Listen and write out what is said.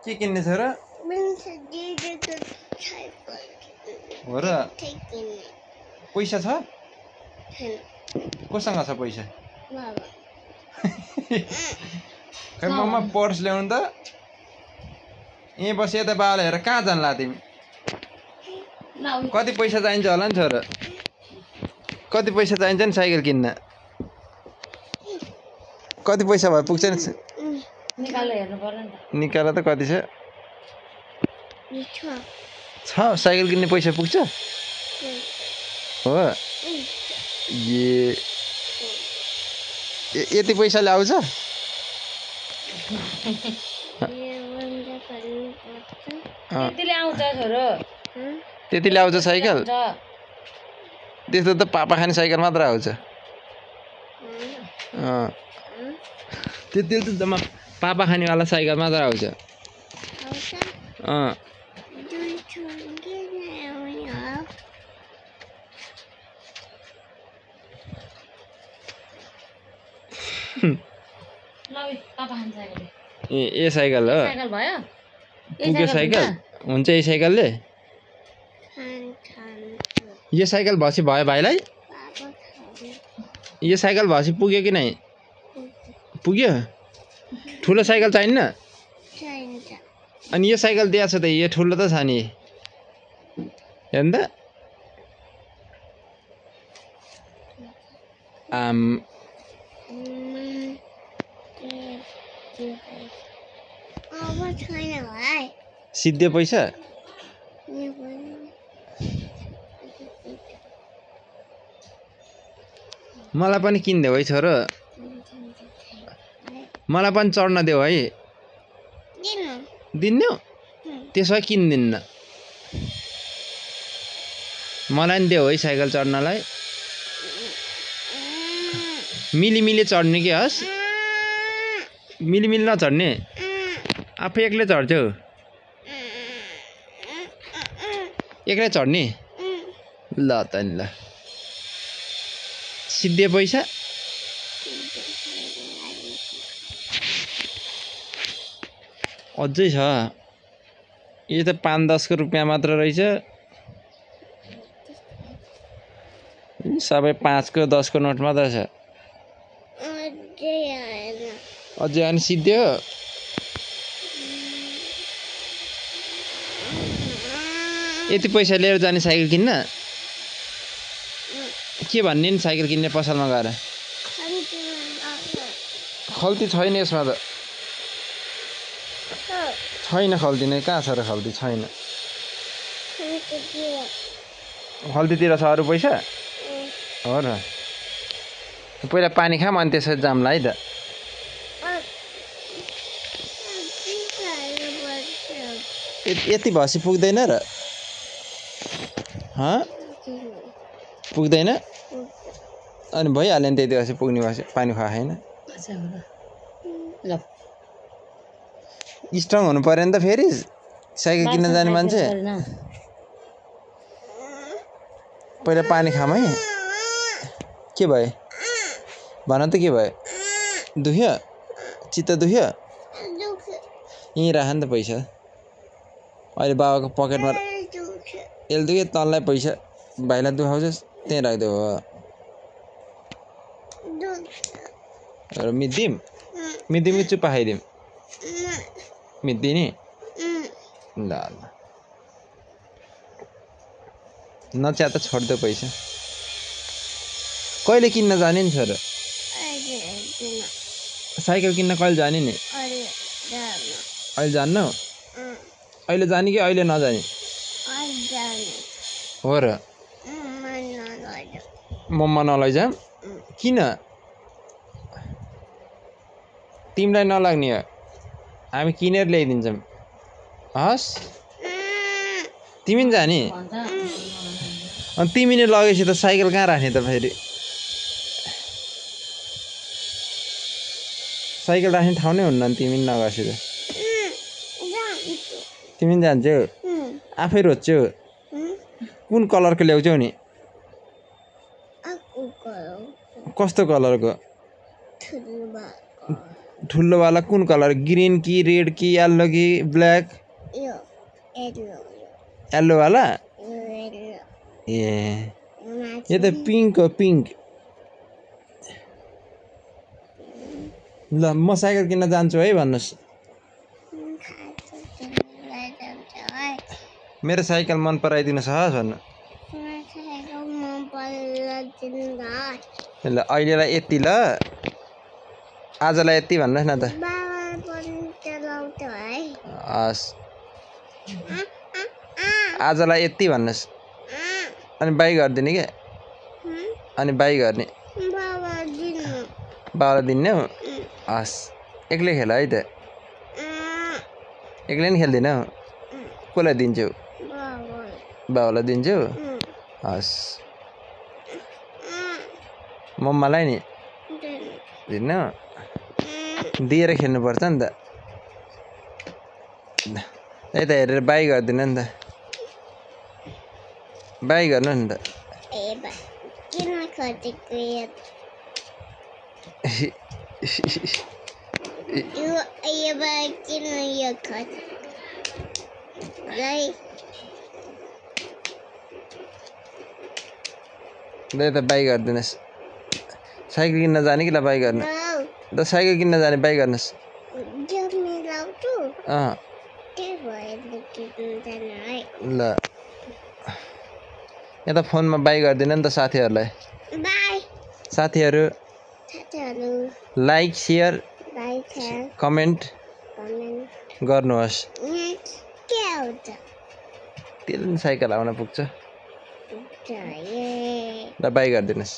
के किन्ने छ र हो र पैसा छ कोसँग छ पैसा खै मम्मा पर्स ल्याउनु त यहीँ बस यता बाबाले हेर कहाँ जान्ला तिमी कति पैसा चाहिन्छ होला नि छोरा कति पैसा चाहिन्छ नि साइकल किन्न कति पैसा भए पुग्छ नि निकाल त कति छ साइकल किन्ने पैसा पुग्छ हो यति पैसाले आउँछ त्यतिले आउँछ साइकल त्यस्तो त पापा खाने साइकल मात्र आउँछ त्यतिले त जम्मा पापा खानेवाला साइकल मात्र आउँछ ए साइकल हो पुग्यो साइकल हुन्छ यही साइकलले यो साइकल भसी भयो भाइलाई यो साइकल भसी पुग्यो कि नै पुग्यो ठुलो साइकल चाहिन्न अनि यो साइकल दिएको छ त यो ठुलो त छ नि हेर्नु त सिद्धे पैसा मलाई पनि किनिदेऊ है छोरो मलाई पनि चढ्न देऊ है दिन्नु त्यसो भए किन्दिन्न मलाई पनि देऊ है साइकल चढ्नलाई मिली चढ्ने के हस् मिली नचढ्ने आफै एक्लै चढ्छौ एक्लै चढ्ने ल त नि ल सिद्धे पैसा अझै छ यो त 5-10 को रुपियाँ मात्र रहेछ सबै 5 को 10 को नोट मात्र छ अझै अनि सिद्धे हो यति पैसा लिएर जाने साइकल किन्न के भन्ने नि साइकल किन्ने पसलमा गएर खल्ती छैन यसमा त छैन खल्ती नै कहाँ छ र खल्ती छैन खल्तीतिर छ अरू पैसा हो र पहिला पानी खाम अनि त्यसपछि जामला है त यति भसी पुग्दैन र पुग्दैन अनि भइहाल्यो नि त्यति भएपछि पुग्ने भएपछि पानी खुवा होइन स्ट्रङ हुनु पर्यो नि त फेरि साइकल किन्न जाने मान्छे पहिला पानी खाम है के भयो भन त के भयो दुख्यो चित्त दुख्यो यहीँ राख नि त पैसा अहिले बाबाको पकेटमा यसले दुख्यो तँलाई पैसा भाइलाई दुखाउँछस् त्यहीँ राखिदेऊ हो र मिदिम कि चुप्पा खाइदिउँ मिद्दिने ल नच्या त छोड्दो पैसा कहिले किन्न जाने नि छोरो साइकल किन्न कहिले जाने नि अहिले जान्न अहिले जाने कि अहिले नजाने हो र मम्मा नलैजाम किन तिमीलाई नलाग्ने हो हामी किनेर ल्याइदिन्छौँ हस् तिमी नि जाने अनि तिमीले लगेपछि त साइकल कहाँ राख्ने त फेरि साइकल राख्ने ठाउँ नै हुन्न तिमी नि नगएपछि त तिमी नि जान्छौ आफै रोज्छौ कुन कलरको ल्याउँछौ नि कस्तो कलरको ठुलो वाला कुन कलर ग्रीन कि रेड कि येलो कि ब्ल्याक येलो वाला ए यो त पिङ्क हो पिङ्क ल म साइकल किन्न जान्छु है भन्नुहोस् मेरो साइकल मन पराइदिनुहोस् हस् भन्नु ल अहिलेलाई यति ल आजलाई यति भन्नुहोस् न त हस् आजलाई यति भन्नुहोस् अनि बाई गरिदिने क्या अनि बाई गर्ने बाबालाई दिन्ने हो हस् एक्लै खेल है त एक्लै नि खेल्दिनौ कसलाई दिन्छौ बाबालाई दिन्छौ हस् मम्मालाई नि दिन्न दिएर खेल्नुपर्छ नि त यता हेरेर बाई गरिदिनु नि त बाई गर्नु नि त त बाई गरिदिनुहोस् साइकल किन्न जाने कि ल बाई गर्नु त साइकल किन्न जाने बाई गर्नुहोस् ल यता फोनमा बाई गरिदिनु नि त साथीहरूलाई साथीहरू लाइक सेयर कमेन्ट गर्नुहोस् त्यसले साइकल आउन पुग्छ ल बाई गरिदिनुहोस्